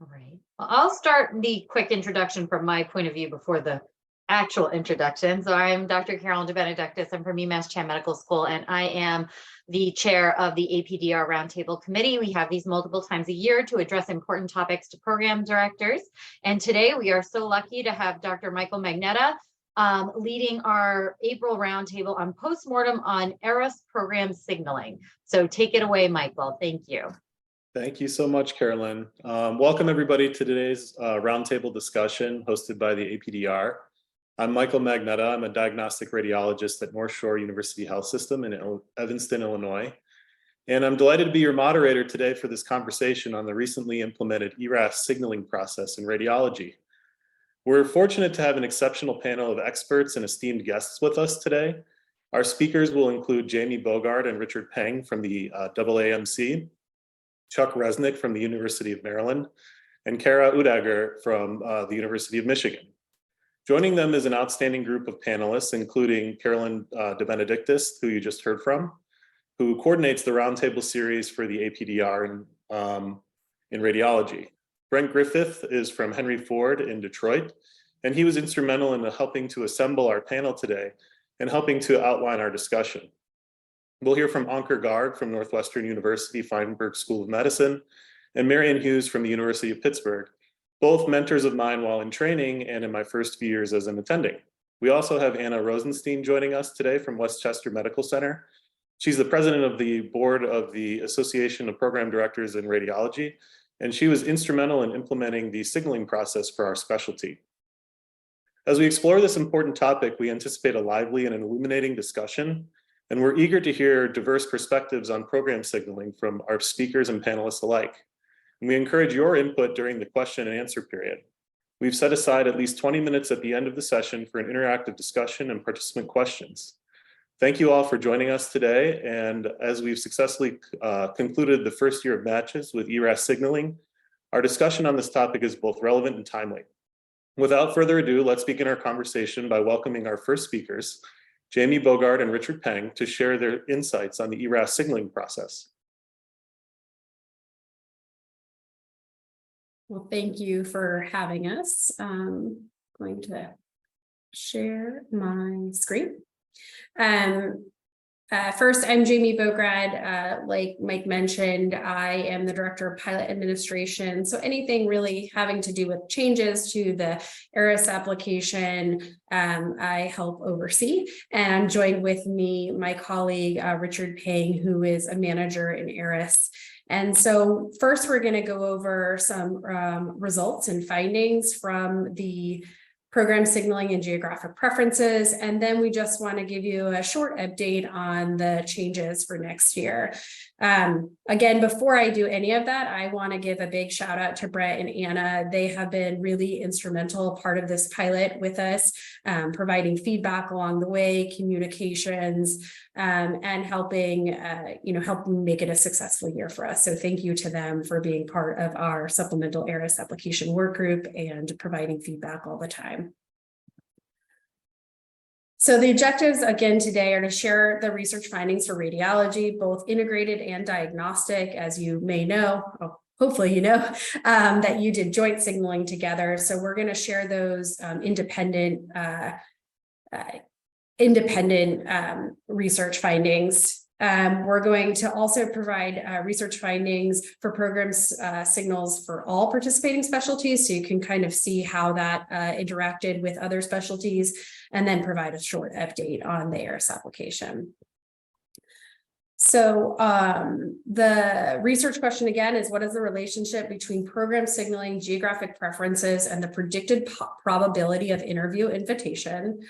All right. Well, I'll start the quick introduction from my point of view before the actual introduction. So I'm Dr. Carolynn DeBenedectis. I'm from UMass Chan Medical School, and I am the chair of the APDR Roundtable Committee. We have these multiple times a year to address important topics to program directors. And today we are so lucky to have Dr. Michael Magnetta leading our April Roundtable on postmortem on ERAS program signaling. So take it away, Michael. Thank you. Thank you so much, Carolyn. Welcome everybody to today's roundtable discussion hosted by the APDR. I'm Michael Magnetta. I'm a diagnostic radiologist at Northshore University HealthSystem in Evanston, Illinois. And I'm delighted to be your moderator today for this conversation on the recently implemented ERAS signaling process in radiology. We're fortunate to have an exceptional panel of experts and esteemed guests with us today. Our speakers will include Jayme Bograd and Richard Peng from the AAMC, Chuck Resnik from the University of Maryland, and Gaetke-Udager from the University of Michigan. Joining them is an outstanding group of panelists, including Carolynn DeBenedectis, who you just heard from, who coordinates the roundtable series for the APDR in radiology. Brent Griffith is from Henry Ford in Detroit, and he was instrumental in helping to assemble our panel today and helping to outline our discussion. We'll hear from Ankur Garg from Northwestern University Feinberg School of Medicine and Marion Hughes from the University of Pittsburgh, both mentors of mine while in training and in my first few years as an attending. We also have Anna Rozenshtein joining us today from Westchester Medical Center. She's the president of the board of the Association of Program Directors in Radiology, and she was instrumental in implementing the signaling process for our specialty. As we explore this important topic, we anticipate a lively and illuminating discussion, and we're eager to hear diverse perspectives on program signaling from our speakers and panelists alike. And we encourage your input during the question and answer period. We've set aside at least 20 minutes at the end of the session for an interactive discussion and participant questions. Thank you all for joining us today. And as we've successfully concluded the first year of matches with ERAS signaling, our discussion on this topic is both relevant and timely. Without further ado, let's begin our conversation by welcoming our first speakers, Jayme Bograd and Richard Peng, to share their insights on the ERAS signaling process. Well, thank you for having us. I'm going to share my screen. First, I'm Jayme Bograd. Like Mike mentioned, I am the Director of Pilot Administration. So anything really having to do with changes to the ERAS application, I help oversee. And I'm joined with me, my colleague, Richard Peng, who is a manager in ERAS. And so first, we're going to go over some results and findings from the program signaling and geographic preferences. And then we just want to give you a short update on the changes for next year. Again, before I do any of that, I want to give a big shout out to Brent and Anna. They have been really instrumental part of this pilot with us, providing feedback along the way, communications, and helping, helping make it a successful year for us. So thank you to them for being part of our supplemental ERAS application work group and providing feedback all the time. So the objectives again today are to share the research findings for radiology, both integrated and diagnostic. As you may know, hopefully you know, that you did joint signaling together. So we're going to share those independent research findings. We're going to also provide research findings for programs signals for all participating specialties, so you can kind of see how that interacted with other specialties, and then provide a short update on the ERAS application. So the research question again is, what is the relationship between program signaling, geographic preferences, and the predicted probability of interview invitation?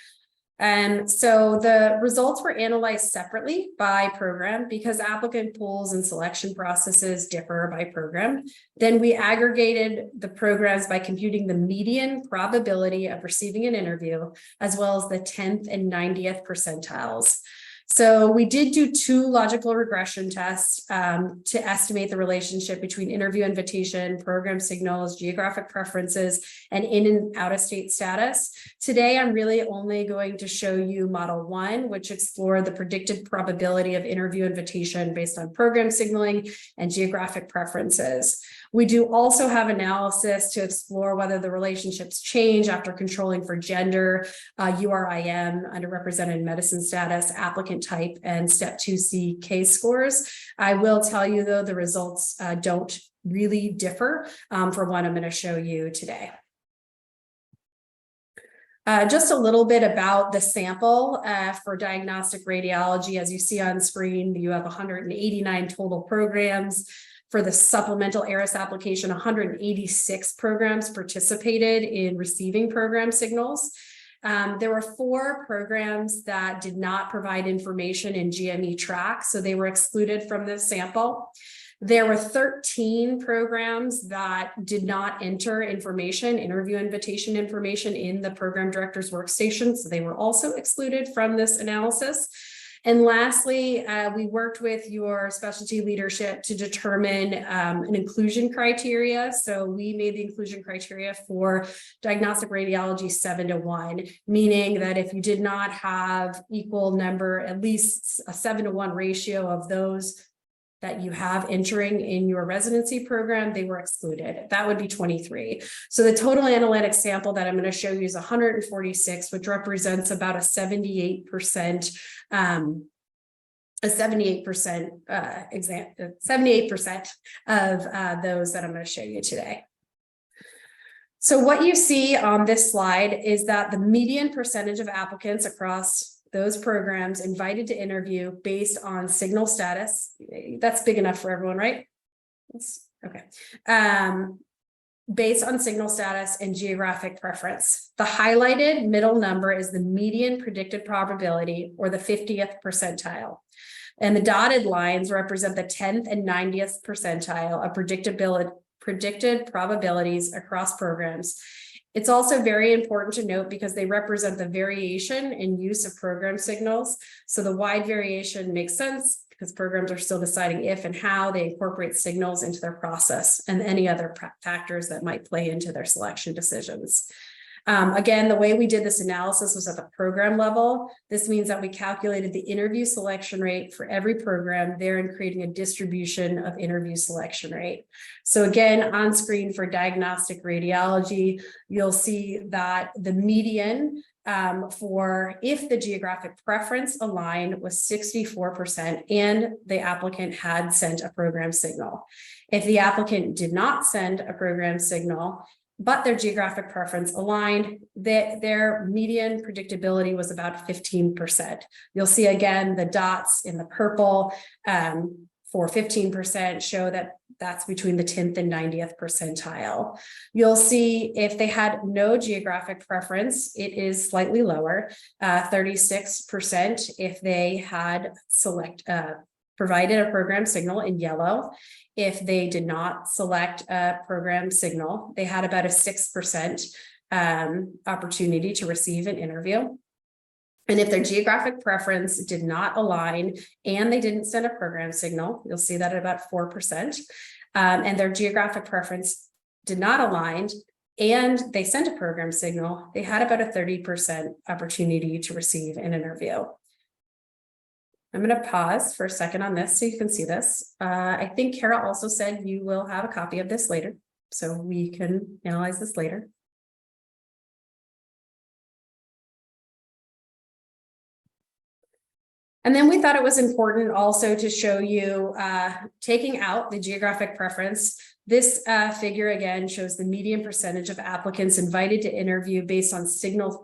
And so the results were analyzed separately by program because applicant pools and selection processes differ by program. Then we aggregated the programs by computing the median probability of receiving an interview, as well as the 10th and 90th percentiles. So we did do 2 logical regression tests to estimate the relationship between interview invitation, program signals, geographic preferences, and in and out of state status. Today, I'm really only going to show you model 1, which explored the predicted probability of interview invitation based on program signaling and geographic preferences. We do also have analysis to explore whether the relationships change after controlling for gender, URIM, underrepresented medicine status, applicant type, and step 2C case scores. I will tell you though, the results don't really differ for what I'm going to show you today. Just a little bit about the sample for diagnostic radiology. As you see on screen, you have 189 total programs. For the supplemental ERAS application, 186 programs participated in receiving program signals. There were 4 programs that did not provide information in GME track, so they were excluded from the sample. There were 13 programs that did not enter information, interview invitation information in the program director's workstation, so they were also excluded from this analysis. And lastly, we worked with your specialty leadership to determine an inclusion criteria. So we made the inclusion criteria for diagnostic radiology 7-to-1, meaning that if you did not have equal number, at least a 7-to-1 ratio of those that you have entering in your residency program, they were excluded. That would be 23. So the total analytic sample that I'm going to show you is 146, which represents about a 78% of those that I'm going to show you today. So what you see on this slide is that the median percentage of applicants across those programs invited to interview based on signal status. That's big enough for everyone, right? Okay. Based on signal status and geographic preference. The highlighted middle number is the median predicted probability, or the 50th percentile. And the dotted lines represent the 10th and 90th percentile of predicted probabilities across programs. It's also very important to note because they represent the variation in use of program signals. So the wide variation makes sense because programs are still deciding if and how they incorporate signals into their process and any other factors that might play into their selection decisions. Again, the way we did this analysis was at the program level. This means that we calculated the interview selection rate for every program, therein creating a distribution of interview selection rate. So again, on screen for diagnostic radiology, you'll see that the median for if the geographic preference aligned was 64% and the applicant had sent a program signal. If the applicant did not send a program signal, but their geographic preference aligned, their median predictability was about 15%. You'll see again, the dots in the purple for 15% show that that's between the 10th and 90th percentile. You'll see if they had no geographic preference, it is slightly lower, 36% if they had provided a program signal in yellow. If they did not select a program signal, they had about a 6% opportunity to receive an interview. And if their geographic preference did not align and they didn't send a program signal, you'll see that at about 4%, and their geographic preference did not align and they sent a program signal, they had about a 30% opportunity to receive an interview. I'm going to pause for a second on this so you can see this. I think Carol also said you will have a copy of this later, so we can analyze this later. And then we thought it was important also to show you taking out the geographic preference. This figure again shows the median percentage of applicants invited to interview based on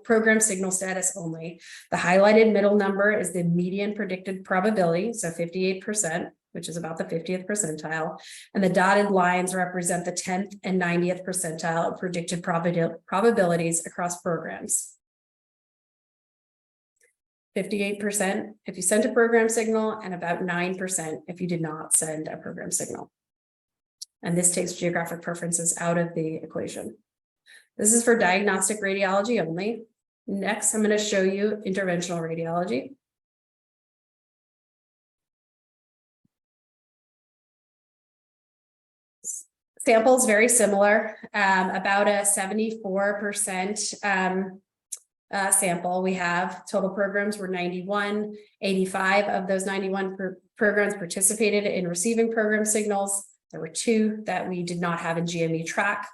program signal status only. The highlighted middle number is the median predicted probability, so 58%, which is about the 50th percentile. And the dotted lines represent the 10th and 90th percentile of predicted probabilities across programs. 58% if you sent a program signal and about 9% if you did not send a program signal. And this takes geographic preferences out of the equation. This is for diagnostic radiology only. Next, I'm going to show you interventional radiology. Samples very similar, about a 74% sample. We have total programs were 91, 85 of those 91 programs participated in receiving program signals. There were 2 that we did not have in GME track,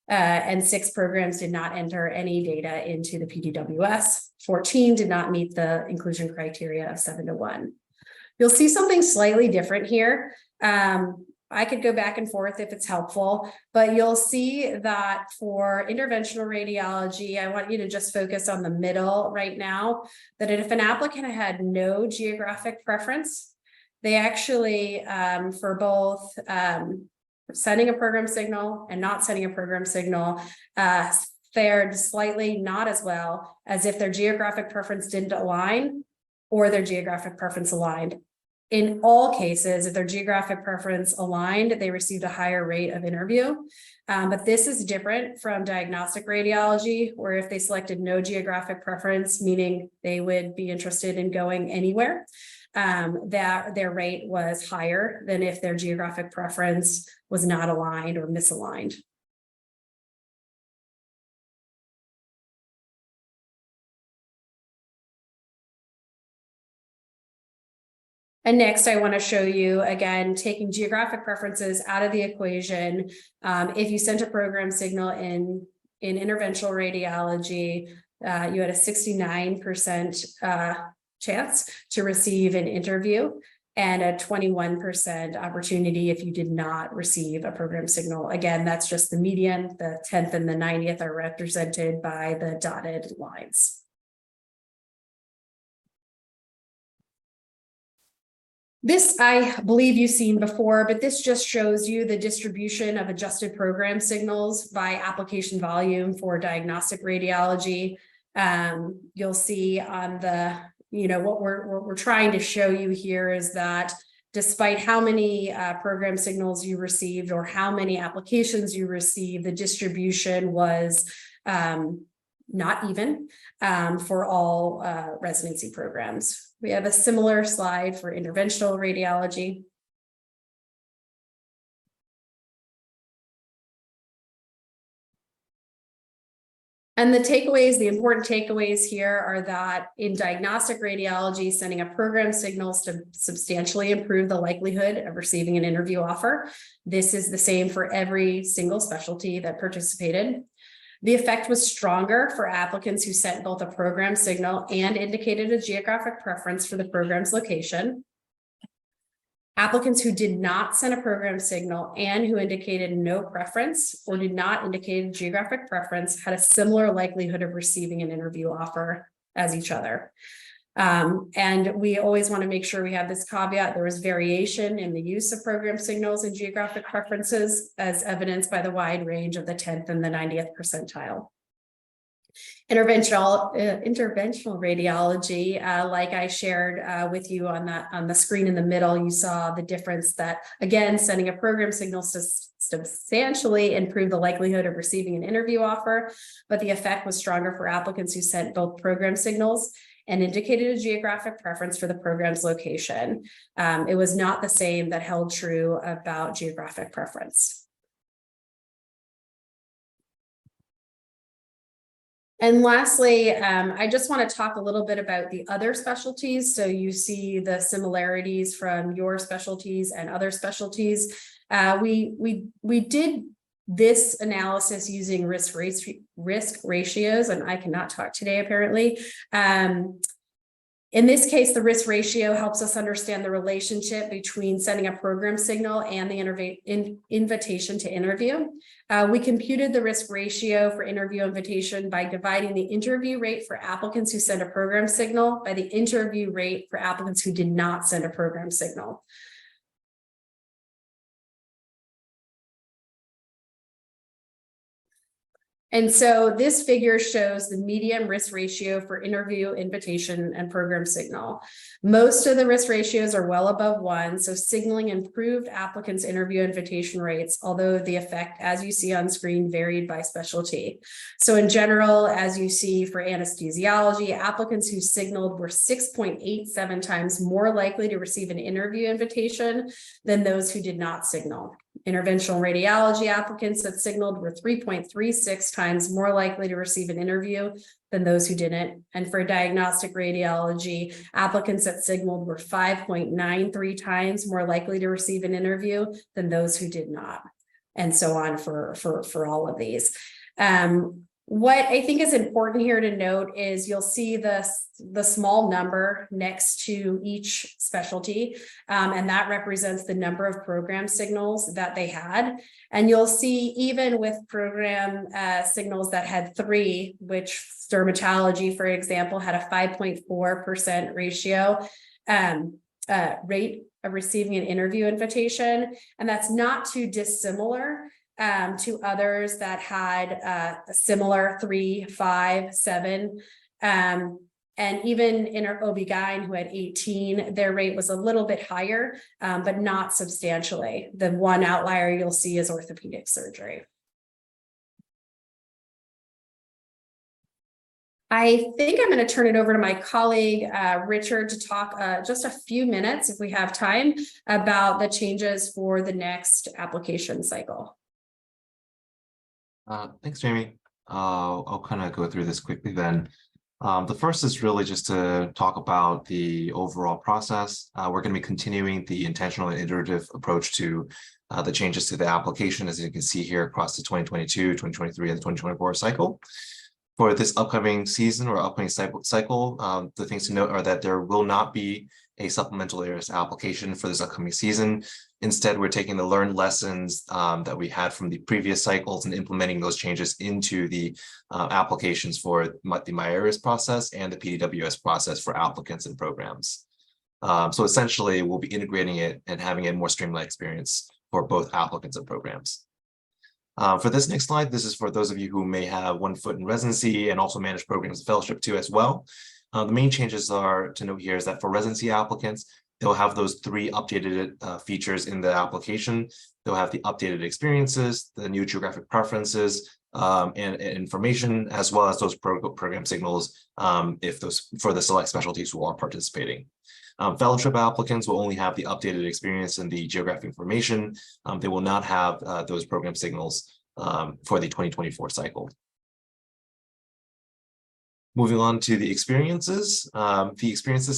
and 6 programs did not enter any data into the PDWS. 14 did not meet the inclusion criteria of 7-1. You'll see something slightly different here. I could go back and forth if it's helpful, but you'll see that for interventional radiology, I want you to just focus on the middle right now, that if an applicant had no geographic preference, they actually, for both sending a program signal and not sending a program signal, fared slightly not as well as if their geographic preference didn't align or their geographic preference aligned. In all cases, if their geographic preference aligned, they received a higher rate of interview. But this is different from diagnostic radiology, where if they selected no geographic preference, meaning they would be interested in going anywhere, that their rate was higher than if their geographic preference was not aligned or misaligned. And next, I want to show you, again, taking geographic preferences out of the equation. If you sent a program signal in interventional radiology, you had a 69% chance to receive an interview and a 21% opportunity if you did not receive a program signal. Again, that's just the median. The 10th and the 90th are represented by the dotted lines. This, I believe you've seen before, but this just shows you the distribution of adjusted program signals by application volume for diagnostic radiology. You'll see on the, what we're trying to show you here is that despite how many program signals you received or how many applications you received, the distribution was not even for all residency programs. We have a similar slide for interventional radiology. And the takeaways, the important takeaways here are that in diagnostic radiology, sending a program signals to substantially improve the likelihood of receiving an interview offer. This is the same for every single specialty that participated. The effect was stronger for applicants who sent both a program signal and indicated a geographic preference for the program's location. Applicants who did not send a program signal and who indicated no preference or did not indicate a geographic preference had a similar likelihood of receiving an interview offer as each other. And we always want to make sure we have this caveat. There was variation in the use of program signals and geographic preferences as evidenced by the wide range of the 10th and the 90th percentile. Interventional radiology, like I shared with you on the screen in the middle, you saw the difference that, again, sending a program signal substantially improved the likelihood of receiving an interview offer, but the effect was stronger for applicants who sent both program signals and indicated a geographic preference for the program's location. It was not the same that held true about geographic preference. And lastly, I just want to talk a little bit about the other specialties. So you see the similarities from your specialties and other specialties. We did this analysis using risk ratios, and I cannot talk today apparently. In this case, the risk ratio helps us understand the relationship between sending a program signal and the invitation to interview. We computed the risk ratio for interview invitation by dividing the interview rate for applicants who send a program signal by the interview rate for applicants who did not send a program signal. And so this figure shows the median risk ratio for interview, invitation, and program signal. Most of the risk ratios are well above 1, so signaling improved applicants' interview invitation rates, although the effect, as you see on screen, varied by specialty. So in general, as you see for anesthesiology, applicants who signaled were 6.87 times more likely to receive an interview invitation than those who did not signal. Interventional radiology applicants that signaled were 3.36 times more likely to receive an interview than those who didn't. And for diagnostic radiology, applicants that signaled were 5.93 times more likely to receive an interview than those who did not. And so on for all of these. What I think is important here to note is you'll see the small number next to each specialty, and that represents the number of program signals that they had. And you'll see even with program signals that had 3, which dermatology, for example, had a 5.4% ratio rate of receiving an interview invitation, and that's not too dissimilar to others that had a similar 3, 5, 7. And even in our OB-GYN who had 18, their rate was a little bit higher, but not substantially. The one outlier you'll see is orthopedic surgery. I think I'm going to turn it over to my colleague, Richard, to talk just a few minutes, if we have time, about the changes for the next application cycle. Thanks, Jayme. I'll kind of go through this quickly then. The first is really just to talk about the overall process. We're going to be continuing the intentional and iterative approach to the changes to the application, as you can see here across the 2022, 2023, and the 2024 cycle. For this upcoming season or upcoming cycle, the things to note are that there will not be a supplemental ERAS application for this upcoming season. Instead, we're taking the learned lessons that we had from the previous cycles and implementing those changes into the applications for the MyERAS process and the PDWS process for applicants and programs. So essentially, we'll be integrating it and having a more streamlined experience for both applicants and programs. For this next slide, this is for those of you who may have one foot in residency and also manage programs and fellowship too as well. The main changes are to note here is that for residency applicants, they'll have those 3 updated features in the application. They'll have the updated experiences, the new geographic preferences, and information, as well as those program signals if those for the select specialties who are participating. Fellowship applicants will only have the updated experience and the geographic information. They will not have those program signals for the 2024 cycle. Moving on to the experiences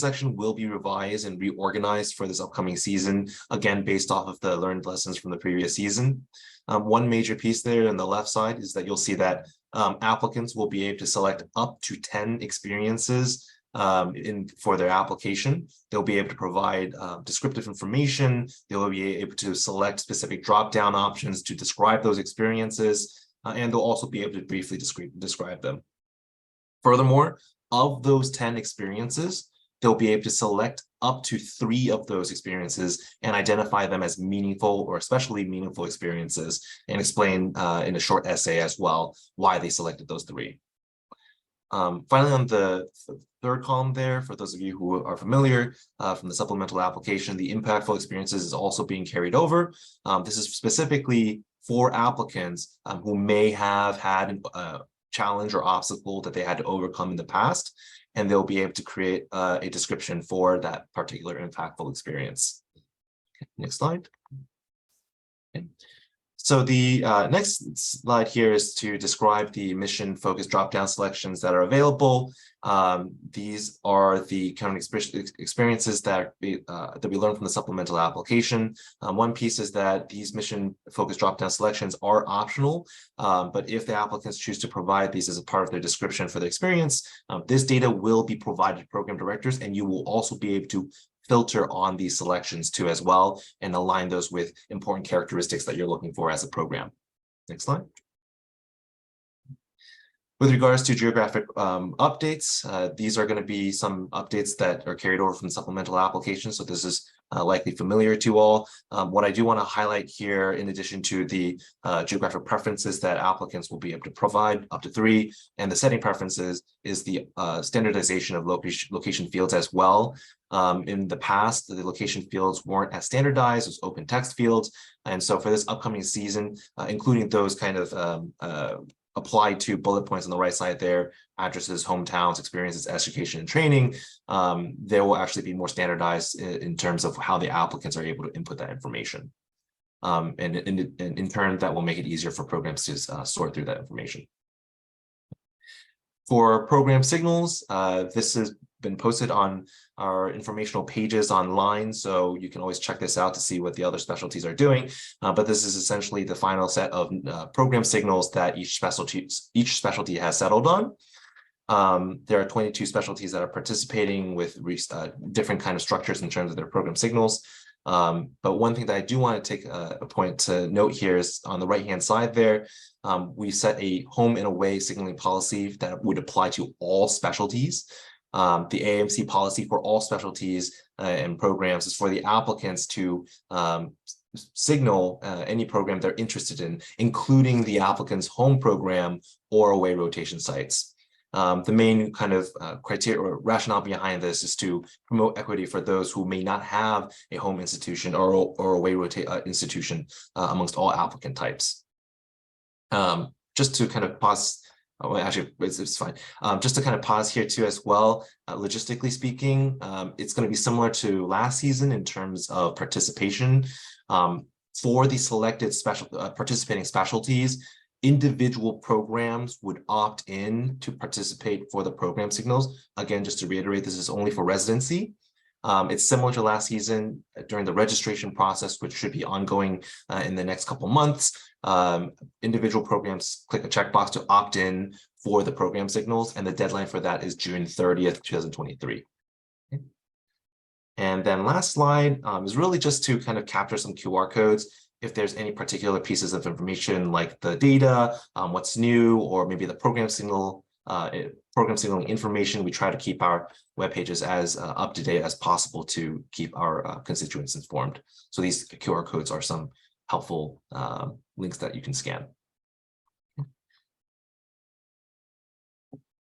section will be revised and reorganized for this upcoming season, again, based off of the learned lessons from the previous season. One major piece there on the left side is that you'll see that applicants will be able to select up to 10 experiences for their application. They'll be able to provide descriptive information. They'll be able to select specific drop-down options to describe those experiences, and they'll also be able to briefly describe them. Furthermore, of those 10 experiences, they'll be able to select up to 3 of those experiences and identify them as meaningful or especially meaningful experiences, and explain in a short essay as well why they selected those 3. Finally, on the third column there, for those of you who are familiar from the supplemental application, the impactful experiences is also being carried over. This is specifically for applicants who may have had a challenge or obstacle that they had to overcome in the past, and they'll be able to create a description for that particular impactful experience. Okay, next slide. Okay. So the next slide here is to describe the mission-focused drop-down selections that are available. These are the kind of experiences that we learned from the supplemental application. One piece is that these mission-focused drop-down selections are optional, but if the applicants choose to provide these as a part of their description for the experience, this data will be provided to program directors, and you will also be able to filter on these selections too as well, and align those with important characteristics that you're looking for as a program. Next slide. With regards to geographic updates, these are going to be some updates that are carried over from the supplemental application, so this is likely familiar to all. What I do want to highlight here, in addition to the geographic preferences that applicants will be able to provide, up to 3, and the setting preferences, is the standardization of location fields as well. In the past, the location fields weren't as standardized as open text fields, and so for this upcoming season, including those kind of applied to bullet points on the right side there, addresses, hometowns, experiences, education, and training, they will actually be more standardized in terms of how the applicants are able to input that information. And in turn, that will make it easier for programs to sort through that information. For program signals, this has been posted on our informational pages online, so you can always check this out to see what the other specialties are doing. But this is essentially the final set of program signals that each specialty has settled on. There are 22 specialties that are participating with different kind of structures in terms of their program signals. But one thing that I do want to take a point to note here is on the right-hand side there, we set a home and away signaling policy that would apply to all specialties. The AMC policy for all specialties and programs is for the applicants to signal any program they're interested in, including the applicant's home program or away rotation sites. The main kind of criteria or rationale behind this is to promote equity for those who may not have a home institution or away institution amongst all applicant types. Just to kind of pause, well, actually, it's fine. Just to kind of pause here too as well, logistically speaking, it's going to be similar to last season in terms of participation. For the selected participating specialties, individual programs would opt in to participate for the program signals. Again, just to reiterate, this is only for residency. It's similar to last season during the registration process, which should be ongoing in the next couple months. Individual programs click a checkbox to opt in for the program signals, and the deadline for that is June 30th, 2023. Okay. And then last slide is really just to kind of capture some QR codes. If there's any particular pieces of information like the data, what's new, or maybe the program signaling information, we try to keep our web pages as up to date as possible to keep our constituents informed. So these QR codes are some helpful links that you can scan.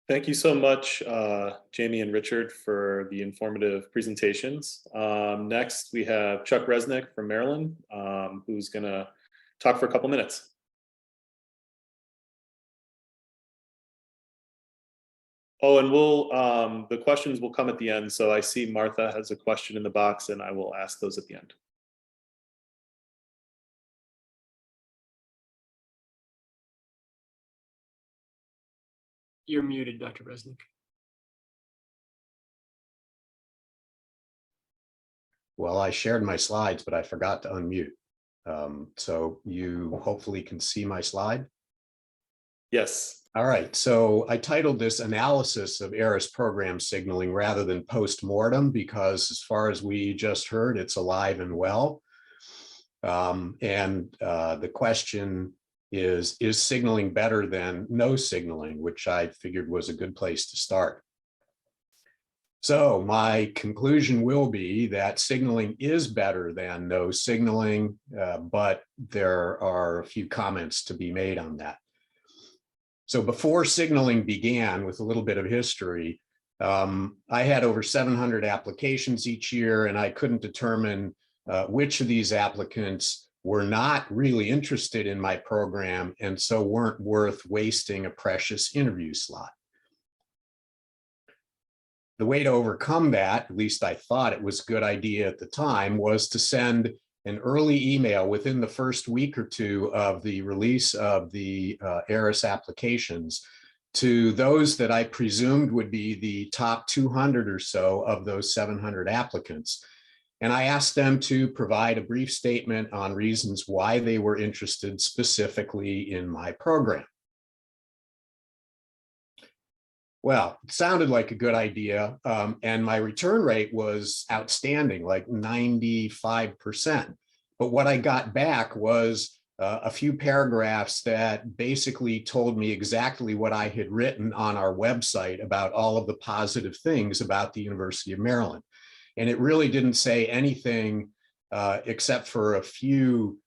Thank you so much, Jayme and Richard, for the informative presentations. Next, we have Chuck Resnik from Maryland, who's going to talk for a couple minutes. Oh, and the questions will come at the end. So I see Martha has a question in the box, and I will ask those at the end. You're muted, Dr. Resnik. Well, I shared my slides, but I forgot to unmute. So you hopefully can see my slide. Yes. All right. So I titled this Analysis of ERAS Program Signaling rather than Post-Mortem, because as far as we just heard, it's alive and well. The question is signaling better than no signaling, which I figured was a good place to start. So my conclusion will be that signaling is better than no signaling, but there are a few comments to be made on that. So before signaling began, with a little bit of history, I had over 700 applications each year, and I couldn't determine which of these applicants were not really interested in my program and so weren't worth wasting a precious interview slot. The way to overcome that, at least I thought it was a good idea at the time, was to send an early email within the first week or two of the release of the ERAS applications to those that I presumed would be the top 200 or so of those 700 applicants. And I asked them to provide a brief statement on reasons why they were interested specifically in my program. Well, it sounded like a good idea, and my return rate was outstanding, like 95%. But what I got back was a few paragraphs that basically told me exactly what I had written on our website about all of the positive things about the University of Maryland. And it really didn't say anything except for a few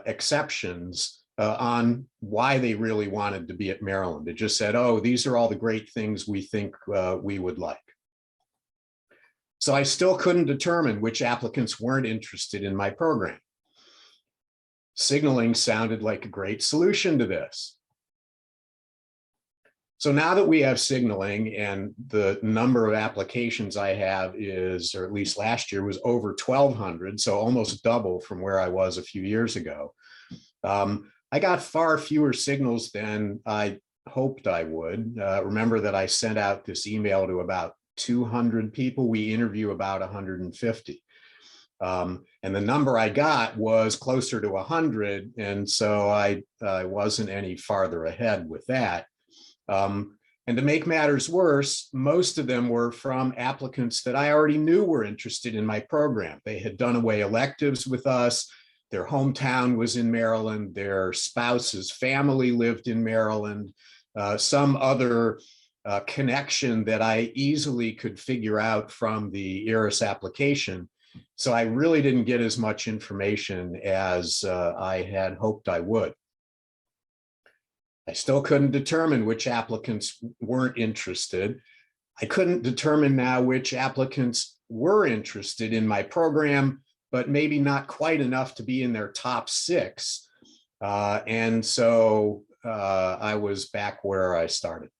exceptions on why they really wanted to be at Maryland. It just said, oh, these are all the great things we think we would like. So I still couldn't determine which applicants weren't interested in my program. Signaling sounded like a great solution to this. So now that we have signaling and the number of applications I have is, or at least last year was over 1,200, so almost double from where I was a few years ago. I got far fewer signals than I hoped I would. Remember that I sent out this email to about 200 people. We interview about 150. And the number I got was closer to 100. And so I wasn't any farther ahead with that. And to make matters worse, most of them were from applicants that I already knew were interested in my program. They had done away electives with us. Their hometown was in Maryland. Their spouse's family lived in Maryland. Some other connection that I easily could figure out from the ERAS application. So I really didn't get as much information as I had hoped I would. I still couldn't determine which applicants weren't interested. I couldn't determine now which applicants were interested in my program, but maybe not quite enough to be in their top 6. And so I was back where I started.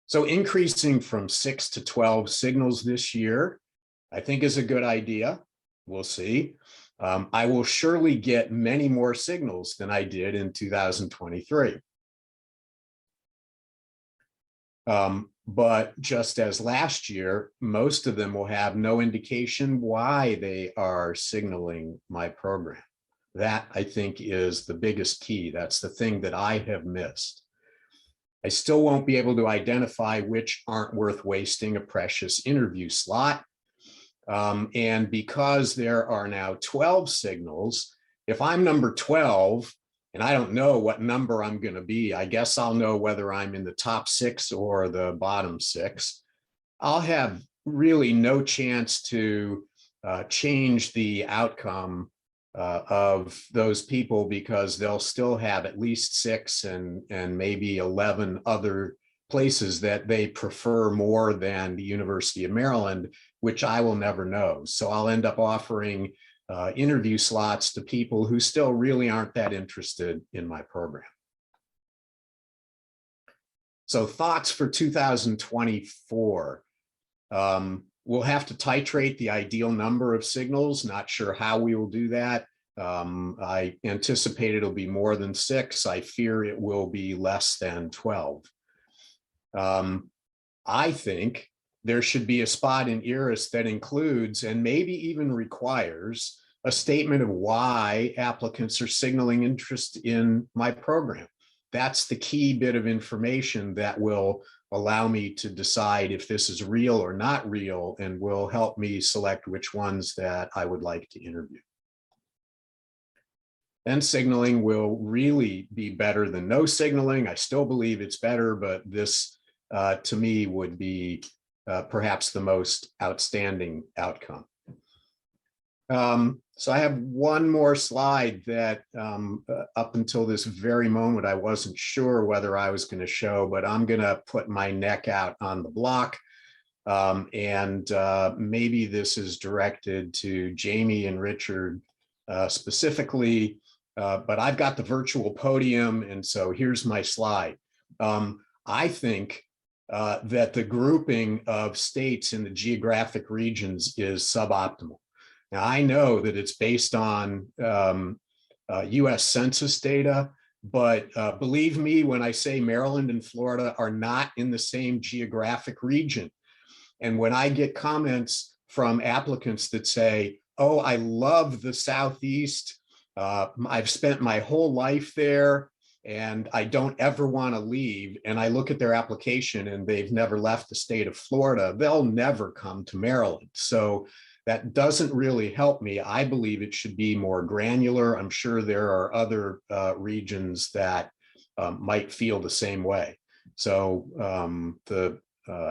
So increasing from 6 to 12 signals this year, I think is a good idea. We'll see. I will surely get many more signals than I did in 2023. But just as last year, most of them will have no indication why they are signaling my program. That, I think, is the biggest key. That's the thing that I have missed. I still won't be able to identify which aren't worth wasting a precious interview slot. And because there are now 12 signals, if I'm number 12, and I don't know what number I'm going to be, I guess I'll know whether I'm in the top 6 or the bottom 6. I'll have really no chance to change the outcome of those people, because they'll still have at least 6 and maybe 11 other places that they prefer more than the University of Maryland, which I will never know. So I'll end up offering interview slots to people who still really aren't that interested in my program. So thoughts for 2024. We'll have to titrate the ideal number of signals. Not sure how we will do that. I anticipate it'll be more than 6. I fear it will be less than 12. I think there should be a spot in ERAS that includes, and maybe even requires, a statement of why applicants are signaling interest in my program. That's the key bit of information that will allow me to decide if this is real or not real, and will help me select which ones that I would like to interview. Then signaling will really be better than no signaling. I still believe it's better, but this to me would be perhaps the most outstanding outcome. So I have one more slide that up until this very moment, I wasn't sure whether I was going to show, but I'm going to put my neck out on the block. And maybe this is directed to Jayme and Richard specifically, but I've got the virtual podium, and so here's my slide. I think that the grouping of states in the geographic regions is suboptimal. Now, I know that it's based on US Census data, but believe me when I say Maryland and Florida are not in the same geographic region. And when I get comments from applicants that say, oh, I love the Southeast, I've spent my whole life there, and I don't ever want to leave, and I look at their application and they've never left the state of Florida, they'll never come to Maryland. So that doesn't really help me. I believe it should be more granular. I'm sure there are other regions that might feel the same way. So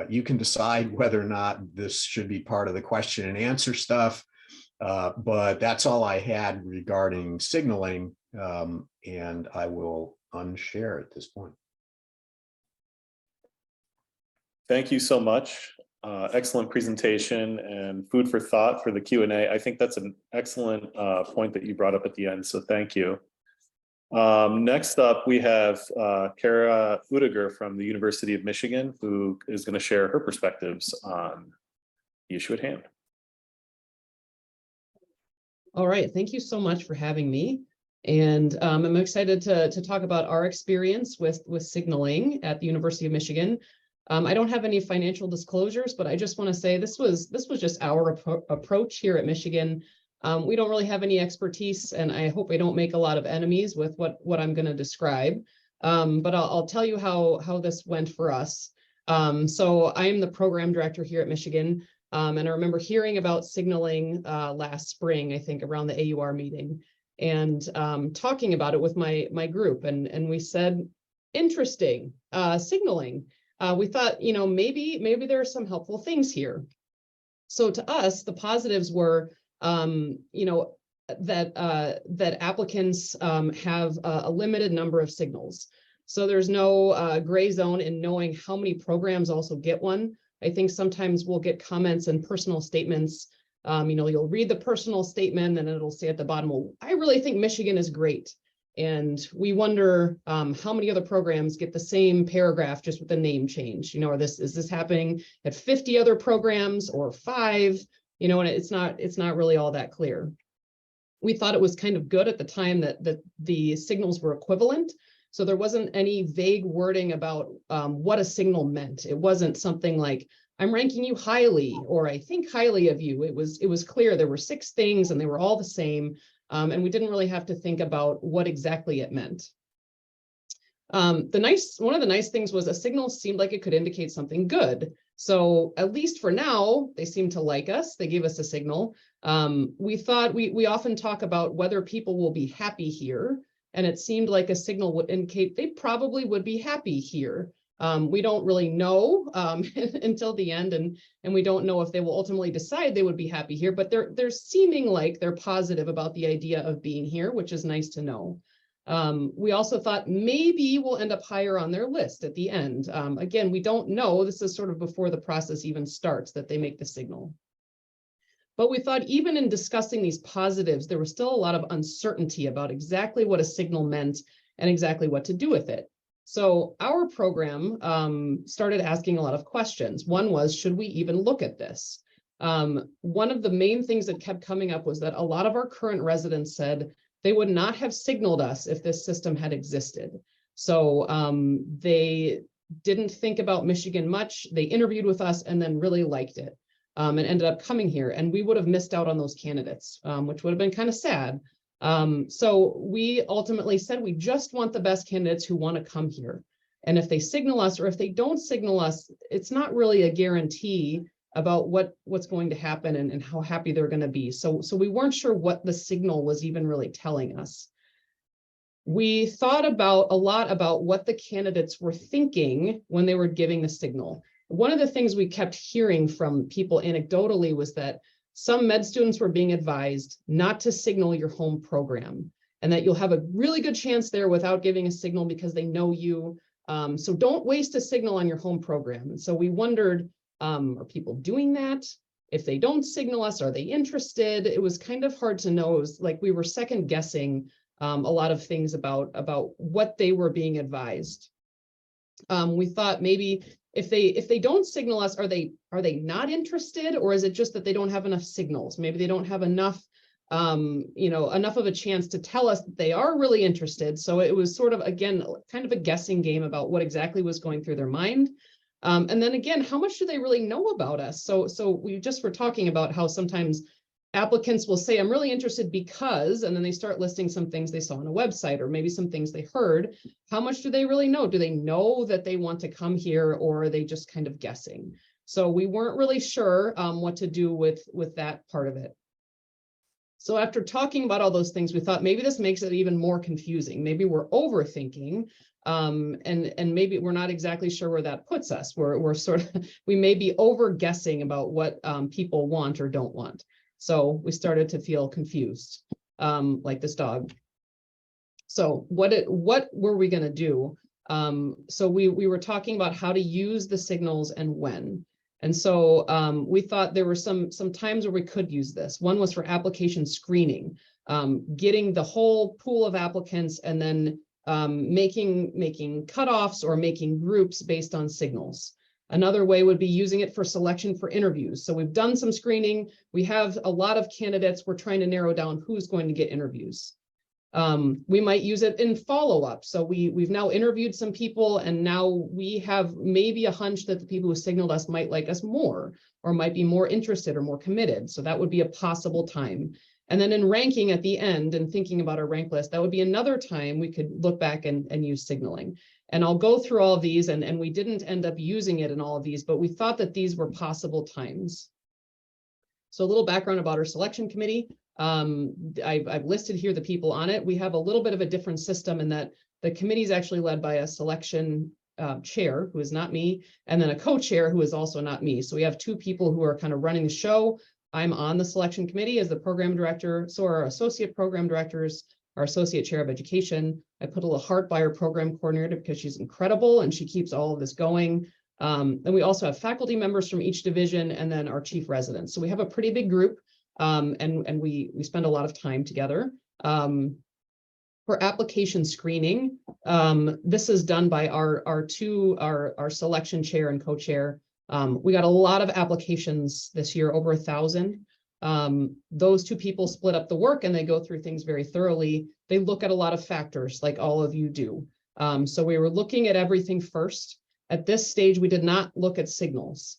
you can decide whether or not this should be part of the question and answer stuff, but that's all I had regarding signaling, and I will unshare at this point. Thank you so much. Excellent presentation and food for thought for the Q&A. I think that's an excellent point that you brought up at the end, so thank you. Next up, we have Gaetke-Udager from the University of Michigan, who is going to share her perspectives on the issue at hand. All right, thank you so much for having me. And I'm excited to talk about our experience with signaling at the University of Michigan. I don't have any financial disclosures, but I just want to say this was just our approach here at Michigan. We don't really have any expertise, and I hope I don't make a lot of enemies with what I'm going to describe. But I'll tell you how this went for us. So I am the program director here at Michigan. And I remember hearing about signaling last spring, I think around the AUR meeting, and talking about it with my group. And we said, interesting, signaling. We thought, maybe there are some helpful things here. So to us, the positives were, that applicants have a limited number of signals. So there's no gray zone in knowing how many programs also get one. I think sometimes we'll get comments and personal statements. You'll read the personal statement and it'll say at the bottom, well, I really think Michigan is great. And we wonder how many other programs get the same paragraph just with the name change. Is this happening at 50 other programs or 5? And it's not really all that clear. We thought it was kind of good at the time that the signals were equivalent. So there wasn't any vague wording about what a signal meant. It wasn't something like, I'm ranking you highly, or I think highly of you. It was clear there were 6 things and they were all the same. And we didn't really have to think about what exactly it meant. One of the nice things was a signal seemed like it could indicate something good. So at least for now, they seem to like us. They gave us a signal. We thought we often talk about whether people will be happy here. And it seemed like a signal would indicate they probably would be happy here. We don't really know until the end, and we don't know if they will ultimately decide they would be happy here, but they're seeming like they're positive about the idea of being here, which is nice to know. We also thought maybe we'll end up higher on their list at the end. Again, we don't know. This is sort of before the process even starts that they make the signal. But we thought even in discussing these positives, there was still a lot of uncertainty about exactly what a signal meant and exactly what to do with it. So our program started asking a lot of questions. One was, should we even look at this? One of the main things that kept coming up was that a lot of our current residents said they would not have signaled us if this system had existed. So they didn't think about Michigan much. They interviewed with us and then really liked it. And ended up coming here, and we would have missed out on those candidates, which would have been kind of sad. So we ultimately said we just want the best candidates who want to come here. And if they signal us or if they don't signal us, it's not really a guarantee about what's going to happen and how happy they're going to be. So we weren't sure what the signal was even really telling us. We thought a lot about what the candidates were thinking when they were giving the signal. One of the things we kept hearing from people anecdotally was that some med students were being advised not to signal your home program and that you'll have a really good chance there without giving a signal because they know you. So don't waste a signal on your home program. And so we wondered, are people doing that? If they don't signal us, are they interested? It was kind of hard to know. It was like we were second guessing a lot of things about what they were being advised. We thought maybe if they don't signal us, are they not interested, or is it just that they don't have enough signals? Maybe they don't have enough, enough of a chance to tell us that they are really interested. So it was sort of, again, kind of a guessing game about what exactly was going through their mind. And then again, how much do they really know about us? So we just were talking about how sometimes applicants will say, I'm really interested because, and then they start listing some things they saw on a website or maybe some things they heard. How much do they really know? Do they know that they want to come here, or are they just kind of guessing? So we weren't really sure what to do with that part of it. So after talking about all those things, we thought maybe this makes it even more confusing. Maybe we're overthinking, and maybe we're not exactly sure where that puts us. We may be over guessing about what people want or don't want. So we started to feel confused, like this dog. So what were we going to do? So we were talking about how to use the signals and when. And so we thought there were some times where we could use this. One was for application screening, getting the whole pool of applicants and then making cutoffs or making groups based on signals. Another way would be using it for selection for interviews. So we've done some screening. We have a lot of candidates. We're trying to narrow down who's going to get interviews. We might use it in follow-up. So we've now interviewed some people, and now we have maybe a hunch that the people who signaled us might like us more, or might be more interested or more committed. So that would be a possible time. And then in ranking at the end and thinking about our rank list, that would be another time we could look back and use signaling. And I'll go through all of these, and we didn't end up using it in all of these, but we thought that these were possible times. So a little background about our selection committee. I've listed here the people on it. We have a little bit of a different system in that the committee is actually led by a selection chair, who is not me, and then a co-chair who is also not me. So we have two people who are kind of running the show. I'm on the selection committee as the program director. So are our associate program directors, our associate chair of education. I put a little heart by our program coordinator because she's incredible and she keeps all of this going. And we also have faculty members from each division and then our chief resident. So we have a pretty big group, and we spend a lot of time together. For application screening, this is done by our selection chair and co-chair. We got a lot of applications this year, over 1,000. Those two people split up the work and they go through things very thoroughly. They look at a lot of factors like all of you do. So we were looking at everything first. At this stage, we did not look at signals.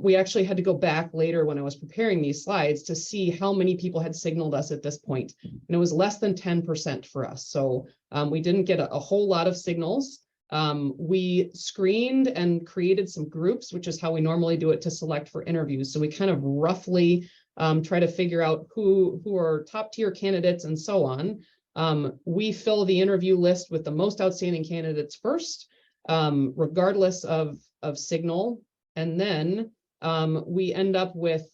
We actually had to go back later when I was preparing these slides to see how many people had signaled us at this point. And it was less than 10% for us. So we didn't get a whole lot of signals. We screened and created some groups, which is how we normally do it to select for interviews. So we kind of roughly try to figure out who are top tier candidates and so on. We fill the interview list with the most outstanding candidates first, regardless of signal. And then we end up with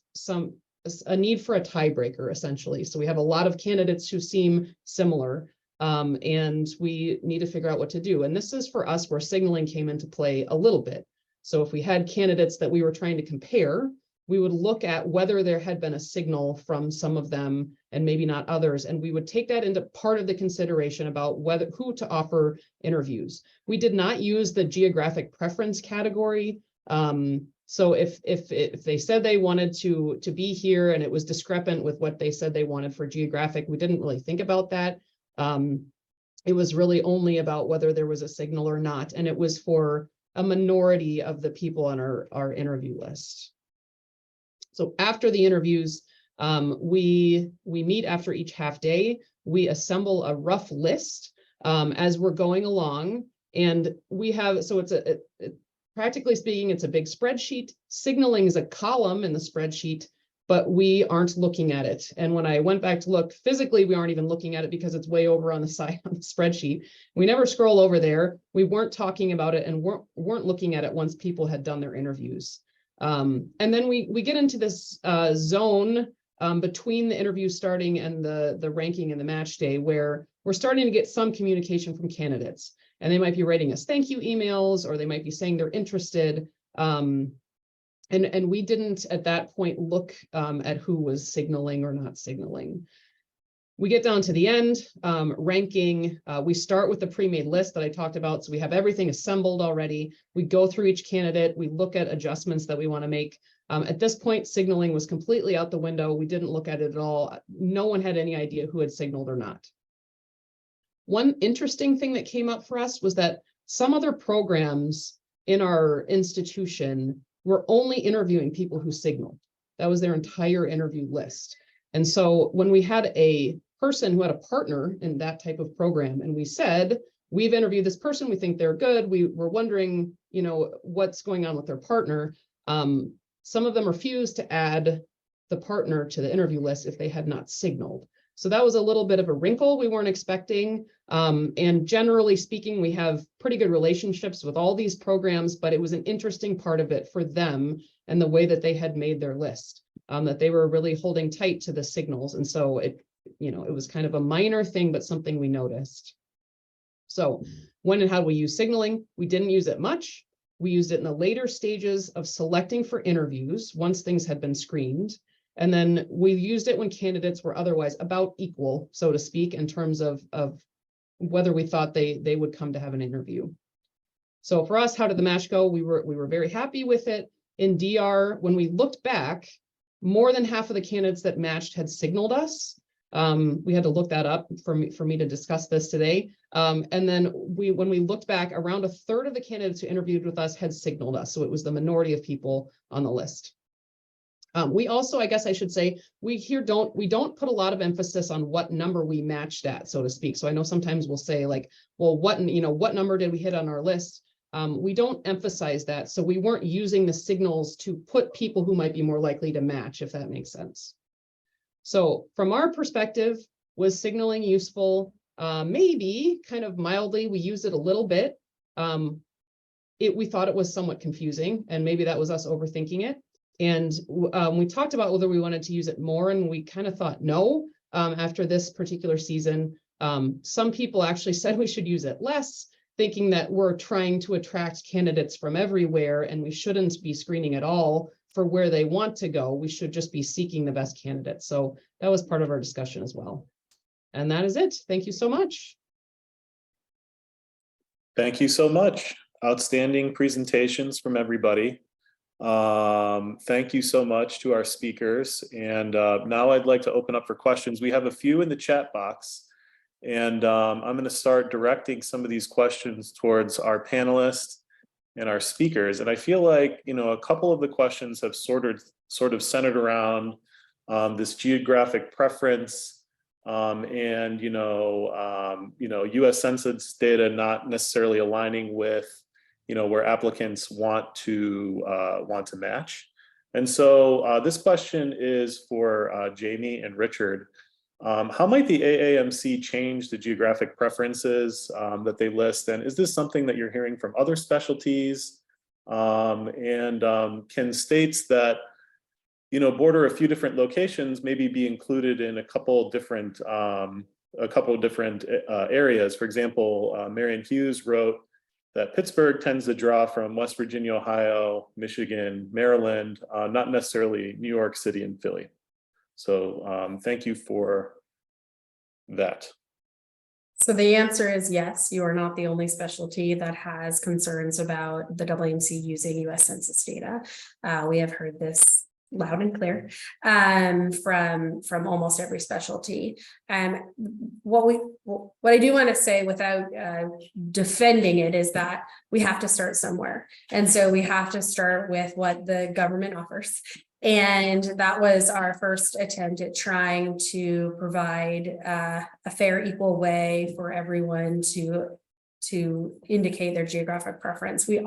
a need for a tiebreaker, essentially. So we have a lot of candidates who seem similar, and we need to figure out what to do. And this is for us where signaling came into play a little bit. So if we had candidates that we were trying to compare, we would look at whether there had been a signal from some of them and maybe not others. And we would take that into part of the consideration about who to offer interviews. We did not use the geographic preference category. So if they said they wanted to be here and it was discrepant with what they said they wanted for geographic, we didn't really think about that. It was really only about whether there was a signal or not. And it was for a minority of the people on our interview list. So after the interviews, we meet after each half day. We assemble a rough list as we're going along. And we have, so practically speaking, it's a big spreadsheet. Signaling is a column in the spreadsheet, but we aren't looking at it. And when I went back to look physically, we aren't even looking at it because it's way over on the side on the spreadsheet. We never scroll over there. We weren't talking about it and weren't looking at it once people had done their interviews. And then we get into this zone between the interview starting and the ranking and the match day, where we're starting to get some communication from candidates. And they might be writing us thank you emails, or they might be saying they're interested. And we didn't at that point look at who was signaling or not signaling. We get down to the end, ranking. We start with the pre-made list that I talked about. So we have everything assembled already. We go through each candidate. We look at adjustments that we want to make. At this point, signaling was completely out the window. We didn't look at it at all. No one had any idea who had signaled or not. One interesting thing that came up for us was that some other programs in our institution were only interviewing people who signaled. That was their entire interview list. And so when we had a person who had a partner in that type of program, and we said, we've interviewed this person, we think they're good, we were wondering, what's going on with their partner. Some of them refused to add the partner to the interview list if they had not signaled. So that was a little bit of a wrinkle we weren't expecting. And generally speaking, we have pretty good relationships with all these programs, but it was an interesting part of it for them and the way that they had made their list, that they were really holding tight to the signals. And so it was kind of a minor thing, but something we noticed. So when and how do we use signaling? We didn't use it much. We used it in the later stages of selecting for interviews once things had been screened. And then we used it when candidates were otherwise about equal, so to speak, in terms of whether we thought they would come to have an interview. So for us, how did the match go? We were very happy with it. In DR, when we looked back, more than half of the candidates that matched had signaled us. We had to look that up for me to discuss this today. And then when we looked back, around a third of the candidates who interviewed with us had signaled us. So it was the minority of people on the list. We also, I guess I should say, we don't put a lot of emphasis on what number we matched at, so to speak. So I know sometimes we'll say like, well, what number did we hit on our list? We don't emphasize that. So we weren't using the signals to put people who might be more likely to match, if that makes sense. So from our perspective, was signaling useful? Maybe kind of mildly, we used it a little bit. We thought it was somewhat confusing, and maybe that was us overthinking it. And we talked about whether we wanted to use it more, and we kind of thought no. After this particular season, some people actually said we should use it less, thinking that we're trying to attract candidates from everywhere and we shouldn't be screening at all for where they want to go. We should just be seeking the best candidates. So that was part of our discussion as well. And that is it. Thank you so much. Thank you so much. Outstanding presentations from everybody. Thank you so much to our speakers. And now I'd like to open up for questions. We have a few in the chat box. And I'm going to start directing some of these questions towards our panelists and our speakers. And I feel like, a couple of the questions have sort of centered around this geographic preference and, U.S. Census data not necessarily aligning with, where applicants want to match. And so this question is for Jayme and Richard. How might the AAMC change the geographic preferences that they list? And is this something that you're hearing from other specialties? And can states that, border a few different locations maybe be included in a couple different areas? For example, Marion Hughes wrote that Pittsburgh tends to draw from West Virginia, Ohio, Michigan, Maryland, not necessarily New York City and Philly. So thank you for that. So the answer is yes, you are not the only specialty that has concerns about the AAMC using US Census data. We have heard this loud and clear from almost every specialty. What I do want to say without defending it is that we have to start somewhere. And so we have to start with what the government offers. And that was our first attempt at trying to provide a fair, equal way for everyone to indicate their geographic preference. We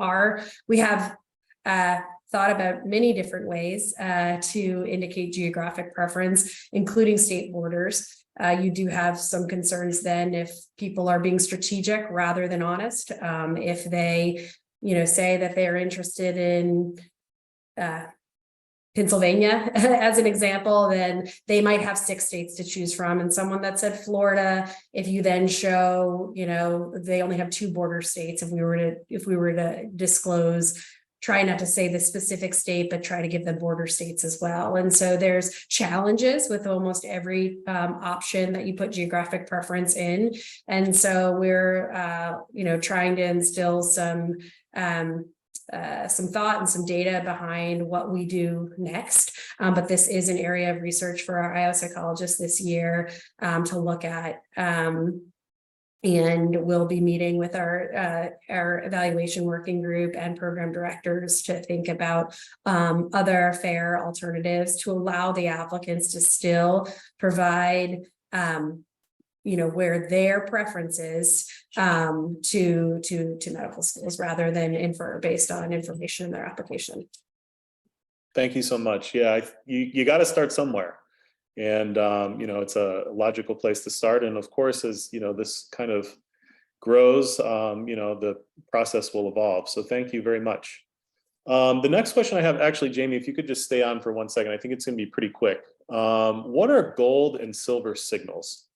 have thought about many different ways to indicate geographic preference, including state borders. You do have some concerns then if people are being strategic rather than honest. If they, say that they are interested in Pennsylvania, as an example, then they might have 6 states to choose from. And someone that said Florida, if you then show, they only have 2 border states. If we were to disclose, try not to say the specific state, but try to give them border states as well. And so there's challenges with almost every option that you put geographic preference in. And so we're, trying to instill some thought and some data behind what we do next. But this is an area of research for our IO psychologists this year to look at. And we'll be meeting with our evaluation working group and program directors to think about other fair alternatives to allow the applicants to still provide where their preferences to medical schools rather than infer based on information in their application. Thank you so much. Yeah, you got to start somewhere. And, it's a logical place to start. And of course, as, this kind of grows, the process will evolve. So thank you very much. The next question I have, actually, Jayme, if you could just stay on for 1 second, I think it's going to be pretty quick. What are gold and silver signals?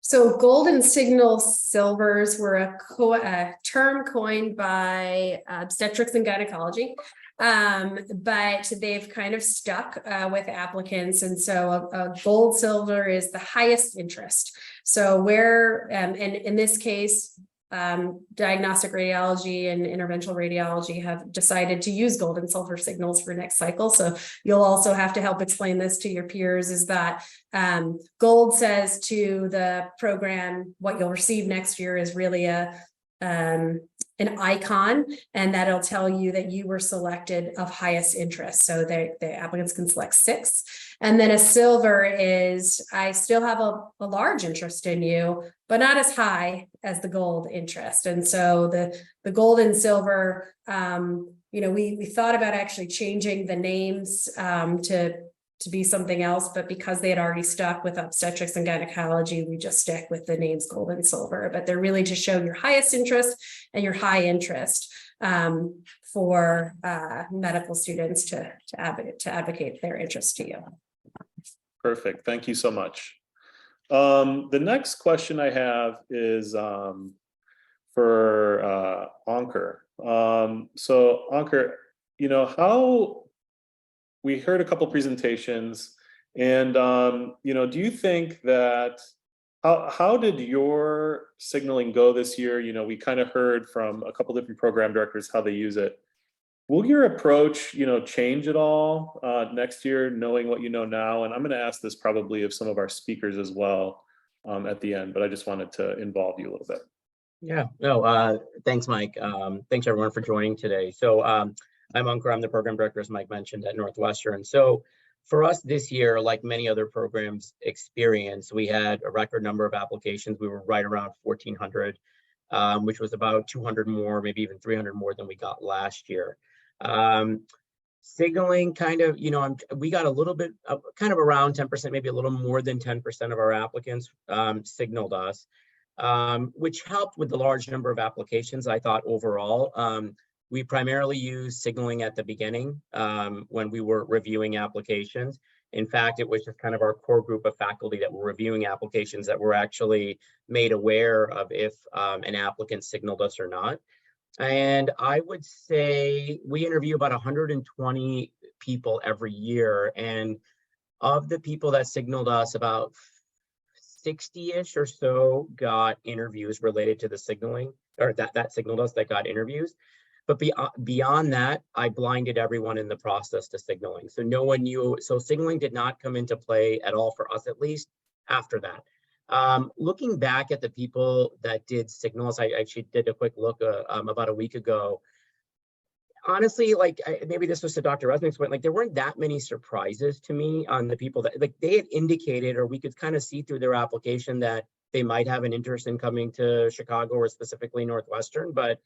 So golden signal silvers were a term coined by obstetrics and gynecology, but they've kind of stuck with applicants. And so a gold silver is the highest interest. So where, and in this case, diagnostic radiology and interventional radiology have decided to use gold and silver signals for next cycle. So you'll also have to help explain this to your peers, is that gold says to the program, what you'll receive next year is really an icon, and that'll tell you that you were selected of highest interest. So the applicants can select 6. And then a silver is, I still have a large interest in you, but not as high as the gold interest. And so the gold and silver, we thought about actually changing the names to be something else, but because they had already stuck with obstetrics and gynecology, we just stick with the names gold and silver. But they're really to show your highest interest and your high interest for medical students to advocate their interest to you. Perfect. Thank you so much. The next question I have is for Ankur. So Ankur, how we heard a couple presentations, and do you think that how did your signaling go this year? We kind of heard from a couple different program directors how they use it. Will your approach, change at all next year, knowing what you know now? And I'm going to ask this probably of some of our speakers as well at the end, but I just wanted to involve you a little bit. Yeah, no, thanks, Mike. Thanks everyone for joining today. So I'm Ankur, I'm the program director, as Mike mentioned, at Northwestern. So for us this year, like many other programs experience, we had a record number of applications. We were right around 1,400, which was about 200 more, maybe even 300 more than we got last year. Signaling kind of, we got a little bit, kind of around 10%, maybe a little more than 10% of our applicants signaled us, which helped with the large number of applications. I thought overall, we primarily used signaling at the beginning when we were reviewing applications. In fact, it was just kind of our core group of faculty that were reviewing applications that were actually made aware of if an applicant signaled us or not. And I would say we interview about 120 people every year. And of the people that signaled us, about 60-ish or so got interviews related to the signaling, or that signaled us, that got interviews. But beyond that, I blinded everyone in the process to signaling. So no one knew. So signaling did not come into play at all, for us at least, after that. Looking back at the people that did signals, I actually did a quick look about a week ago. Honestly, maybe this was to Dr. Resnik's point, there weren't that many surprises to me on the people that, they had indicated, or we could kind of see through their application, that they might have an interest in coming to Chicago, or specifically Northwestern. But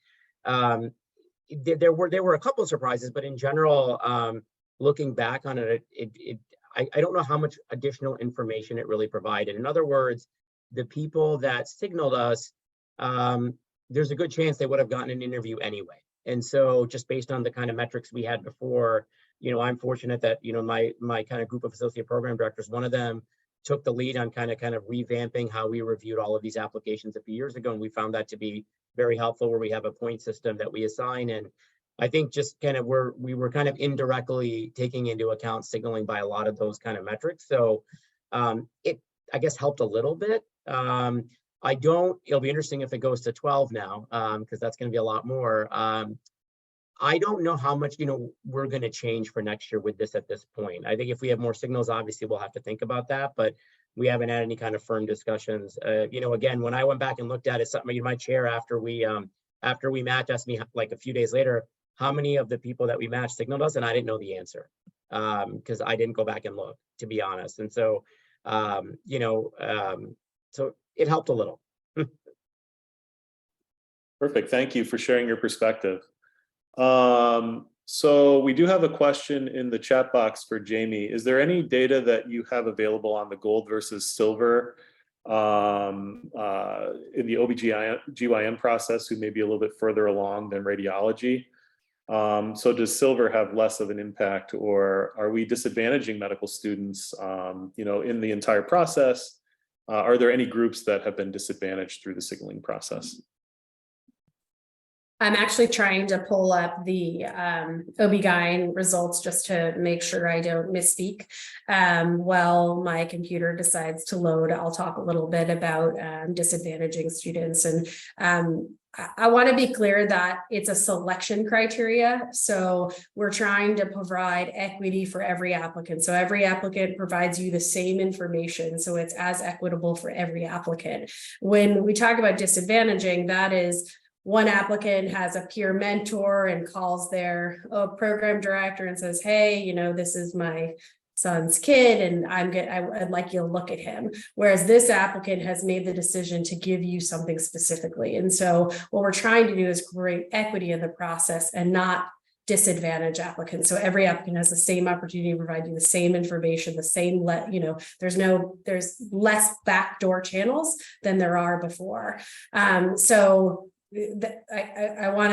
there were a couple of surprises, but in general, looking back on it, I don't know how much additional information it really provided. In other words, the people that signaled us, there's a good chance they would have gotten an interview anyway. And so just based on the kind of metrics we had before, I'm fortunate that, my kind of group of associate program directors, one of them took the lead on kind of revamping how we reviewed all of these applications a few years ago. And we found that to be very helpful, where we have a point system that we assign. And I think just we were kind of indirectly taking into account signaling by a lot of those kind of metrics. So it, I guess, helped a little bit. It'll be interesting if it goes to 12 now, because that's going to be a lot more. I don't know how much, we're going to change for next year with this at this point. I think if we have more signals, obviously we'll have to think about that, but we haven't had any kind of firm discussions. Again, when I went back and looked at it, something my chair after we matched asked me a few days later, how many of the people that we matched signaled us, and I didn't know the answer because I didn't go back and look, to be honest. And so, so it helped a little. Perfect. Thank you for sharing your perspective. So we do have a question in the chat box for Jayme. Is there any data that you have available on the gold versus silver in the OB/GYN process, who may be a little bit further along than radiology? So does silver have less of an impact, or are we disadvantaging medical students, in the entire process? are there any groups that have been disadvantaged through the signaling process? I'm actually trying to pull up the OB-GYN results just to make sure I don't misspeak. While my computer decides to load, I'll talk a little bit about disadvantaging students. And I want to be clear that it's a selection criteria. So we're trying to provide equity for every applicant. So every applicant provides you the same information. So it's as equitable for every applicant. When we talk about disadvantaging, that is one applicant has a peer mentor and calls their program director and says, hey, you know, this is my son's kid and I'd like you to look at him. Whereas this applicant has made the decision to give you something specifically. And so what we're trying to do is create equity in the process and not disadvantage applicants. So every applicant has the same opportunity to provide you the same information, the same, there's less backdoor channels than there are before. I want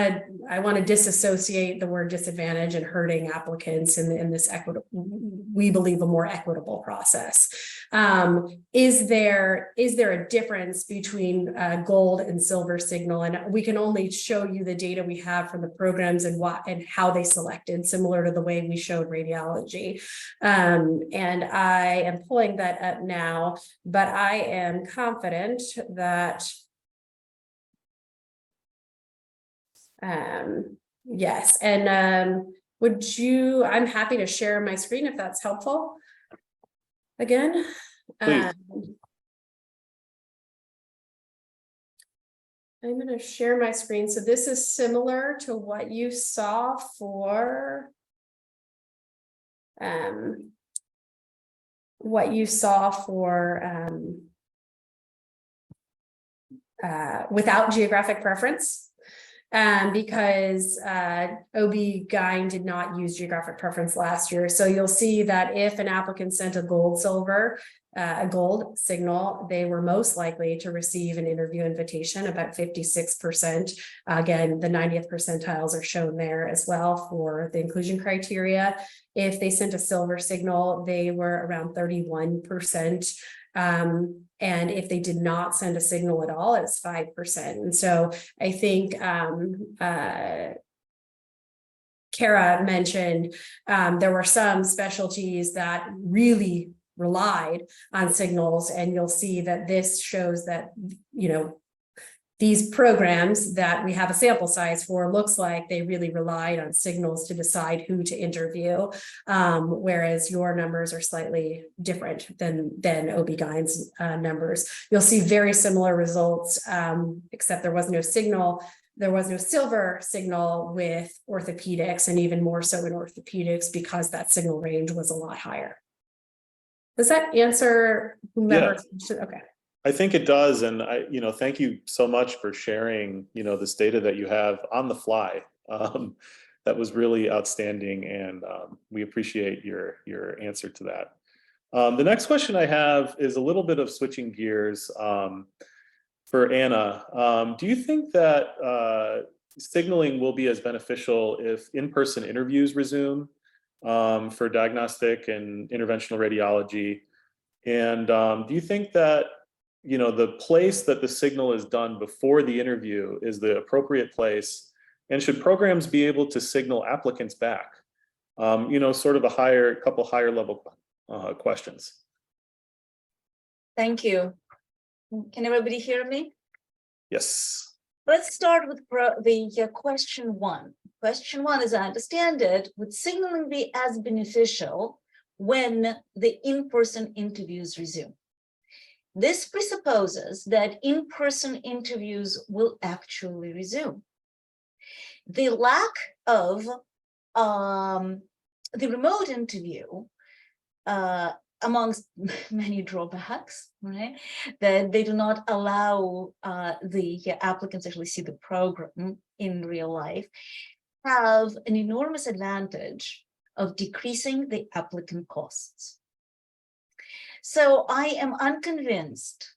to disassociate the word disadvantage and hurting applicants in this equitable, we believe, a more equitable process. Is there a difference between gold and silver signal? And we can only show you the data we have from the programs and how they selected, similar to the way we showed radiology. And I am pulling that up now, but I am confident that yes, and I'm happy to share my screen if that's helpful. Again, I'm going to share my screen. So this is similar to what you saw for without geographic preference. Because OB-GYN did not use geographic preference last year. So you'll see that if an applicant sent a gold signal, they were most likely to receive an interview invitation, about 56%. Again, the 90th percentiles are shown there as well for the inclusion criteria. If they sent a silver signal, they were around 31%. And if they did not send a signal at all, it's 5%. And so I think Kara mentioned there were some specialties that really relied on signals, and you'll see that this shows that, you know, these programs that we have a sample size for looks like they really relied on signals to decide who to interview, whereas your numbers are slightly different than OB-GYN's numbers. You'll see very similar results, except there was no signal. There was no silver signal with orthopedics, and even more so in orthopedics because that signal range was a lot higher. Does that answer whomever? Yeah. Okay. I think it does. And thank you so much for sharing, this data that you have on the fly. That was really outstanding. And we appreciate your answer to that. The next question I have is a little bit of switching gears for Anna. Do you think that signaling will be as beneficial if in-person interviews resume for diagnostic and interventional radiology? And do you think that the place that the signal is done before the interview is the appropriate place? And should programs be able to signal applicants back? Sort of a couple higher level questions. Thank you. Can everybody hear me? Yes. Let's start with the question one. Question one, as I understand it, would signaling be as beneficial when the in-person interviews resume? This presupposes that in-person interviews will actually resume. The lack of the remote interview, amongst many drawbacks, right, that they do not allow the applicants to actually see the program in real life, have an enormous advantage of decreasing the applicant costs. So I am unconvinced,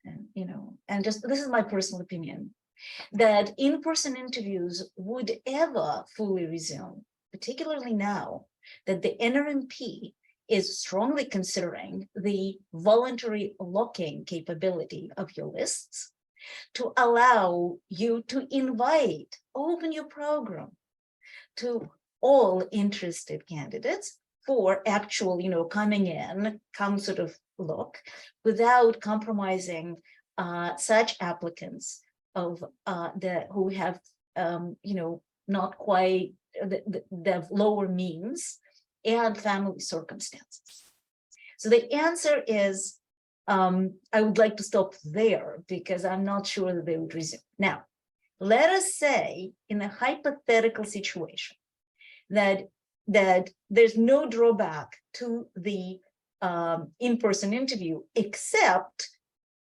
and just this is my personal opinion, that in-person interviews would ever fully resume, particularly now that the NRMP is strongly considering the voluntary locking capability of your lists to allow you to open your program to all interested candidates for actual, coming in, come sort of look, without compromising such applicants who have, not quite the lower means and family circumstances. So the answer is, I would like to stop there because I'm not sure that they would resume. Now, let us say in a hypothetical situation that there's no drawback to the in-person interview except,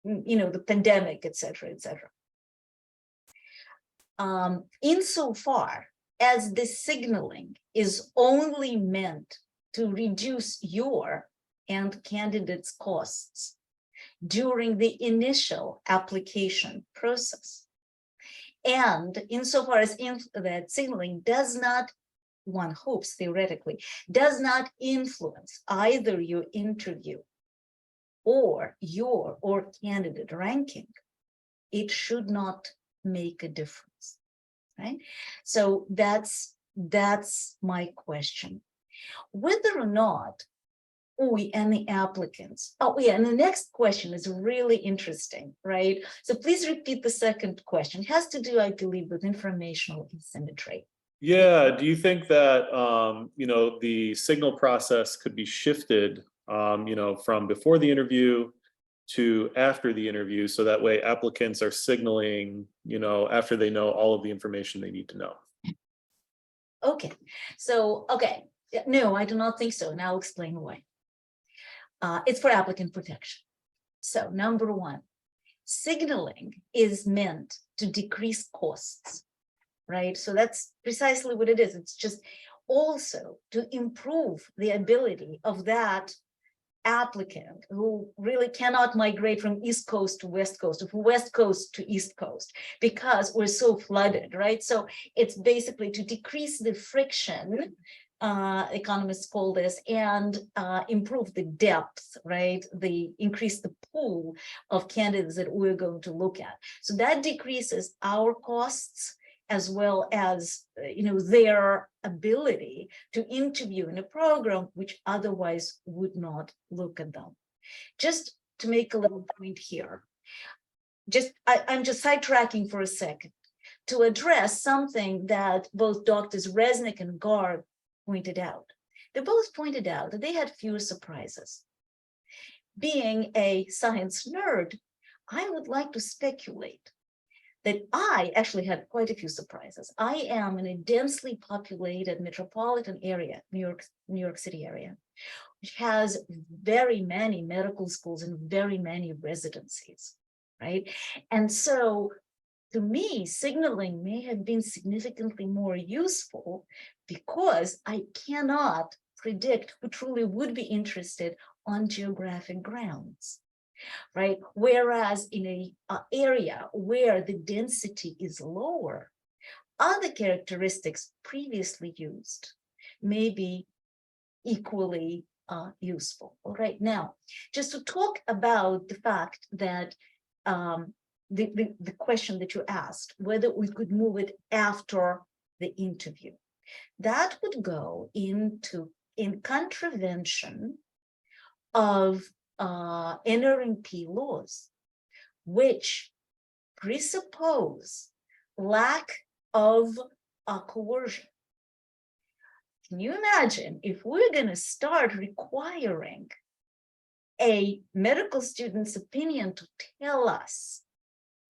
the pandemic, et cetera, et cetera. Insofar as the signaling is only meant to reduce your and candidates' costs during the initial application process, and insofar as that signaling does not, one hopes theoretically, does not influence either your interview or your candidate ranking, it should not make a difference, right? So that's my question. Whether or not we and the applicants, and the next question is really interesting, right? So please repeat the second question. It has to do, I believe, with informational asymmetry. Yeah, do you think that, the signal process could be shifted, from before the interview to after the interview, so that way applicants are signaling, after they know all of the information they need to know? Okay, so, no, I do not think so, and I'll explain why. It's for applicant protection. So number one, signaling is meant to decrease costs, right? So that's precisely what it is. It's just also to improve the ability of that applicant who really cannot migrate from East Coast to West Coast, or from West Coast to East Coast, because we're so flooded, right? So it's basically to decrease the friction, economists call this, and improve the depth, right? Increase the pool of candidates that we're going to look at. So that decreases our costs, as well as their ability to interview in a program which otherwise would not look at them. Just to make a little point here, I'm just sidetracking for a second to address something that both Doctors Resnik and Garg pointed out. They both pointed out that they had fewer surprises. Being a science nerd, I would like to speculate that I actually had quite a few surprises. I am in a densely populated metropolitan area, New York City area, which has very many medical schools and very many residencies, right? And so to me, signaling may have been significantly more useful because I cannot predict who truly would be interested on geographic grounds, right? Whereas in an area where the density is lower, other characteristics previously used may be equally useful. All right, now, just to talk about the fact that the question that you asked, whether we could move it after the interview, that would go in contravention of NRMP laws, which presuppose lack of coercion. Can you imagine if we're going to start requiring a medical student's opinion to tell us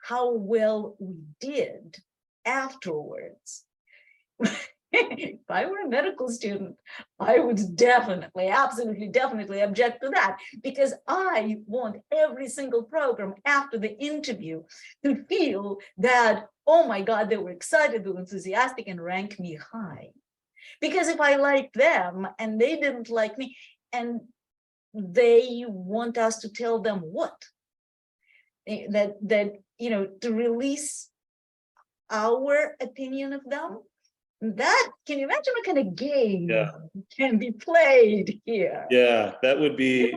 how well we did afterwards? If I were a medical student, I would definitely, absolutely, definitely object to that, because I want every single program after the interview to feel that, oh my God, they were excited, they were enthusiastic, and rank me high. Because if I like them and they didn't like me, and they want us to tell them what? That to release our opinion of them That, can you imagine what kind of game Yeah. can be played here? Yeah, that would be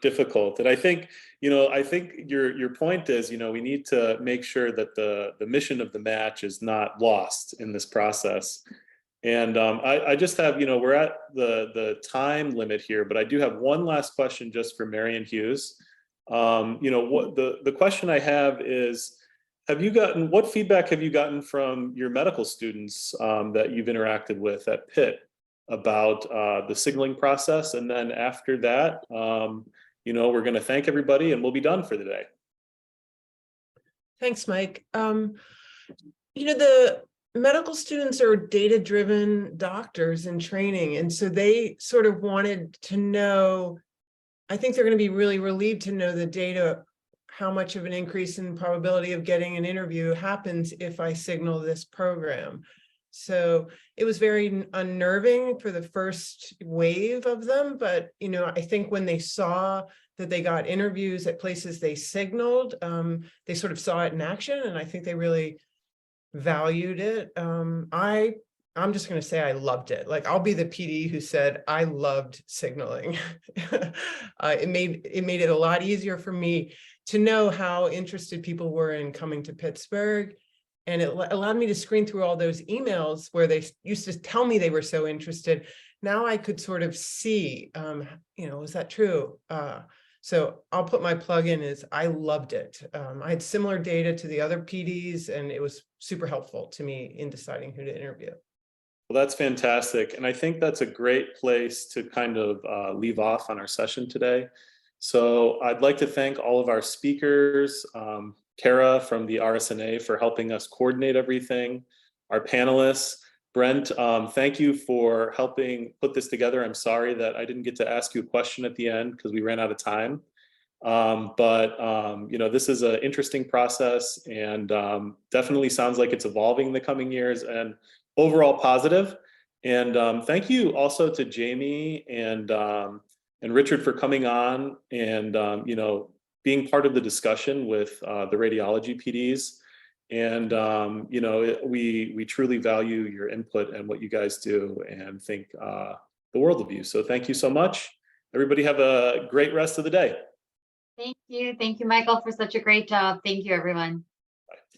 difficult. And I think, I think your point is, we need to make sure that the mission of the match is not lost in this process. And I just have, we're at the time limit here, but I do have one last question just for Marion Hughes. What the question I have is, what feedback have you gotten from your medical students that you've interacted with at Pitt about the signaling process? And then after that, we're going to thank everybody and we'll be done for the day. Thanks, Mike. The medical students are data-driven doctors in training, and so they sort of wanted to know, I think they're going to be really relieved to know the data, how much of an increase in probability of getting an interview happens if I signal this program. So it was very unnerving for the first wave of them, but I think when they saw that they got interviews at places they signaled, they sort of saw it in action, and I think they really valued it. I'm just going to say I loved it. Like, I'll be the PD who said I loved signaling. It made it a lot easier for me to know how interested people were in coming to Pittsburgh. And it allowed me to screen through all those emails where they used to tell me they were so interested. Now I could sort of see, is that true? So I'll put my plug in is I loved it. I had similar data to the other PDs, and it was super helpful to me in deciding who to interview. Well, that's fantastic. And I think that's a great place to kind of leave off on our session today. So I'd like to thank all of our speakers, Kara from the RSNA for helping us coordinate everything, our panelists. Brent, thank you for helping put this together. I'm sorry that I didn't get to ask you a question at the end because we ran out of time. This is an interesting process, and definitely sounds like it's evolving in the coming years, and overall positive. And thank you also to Jayme and Richard for coming on and being part of the discussion with the radiology PDs. And we truly value your input and what you guys do, and think the world of you. So thank you so much. Everybody have a great rest of the day. Thank you, Michael, for such a great job. Thank you, everyone.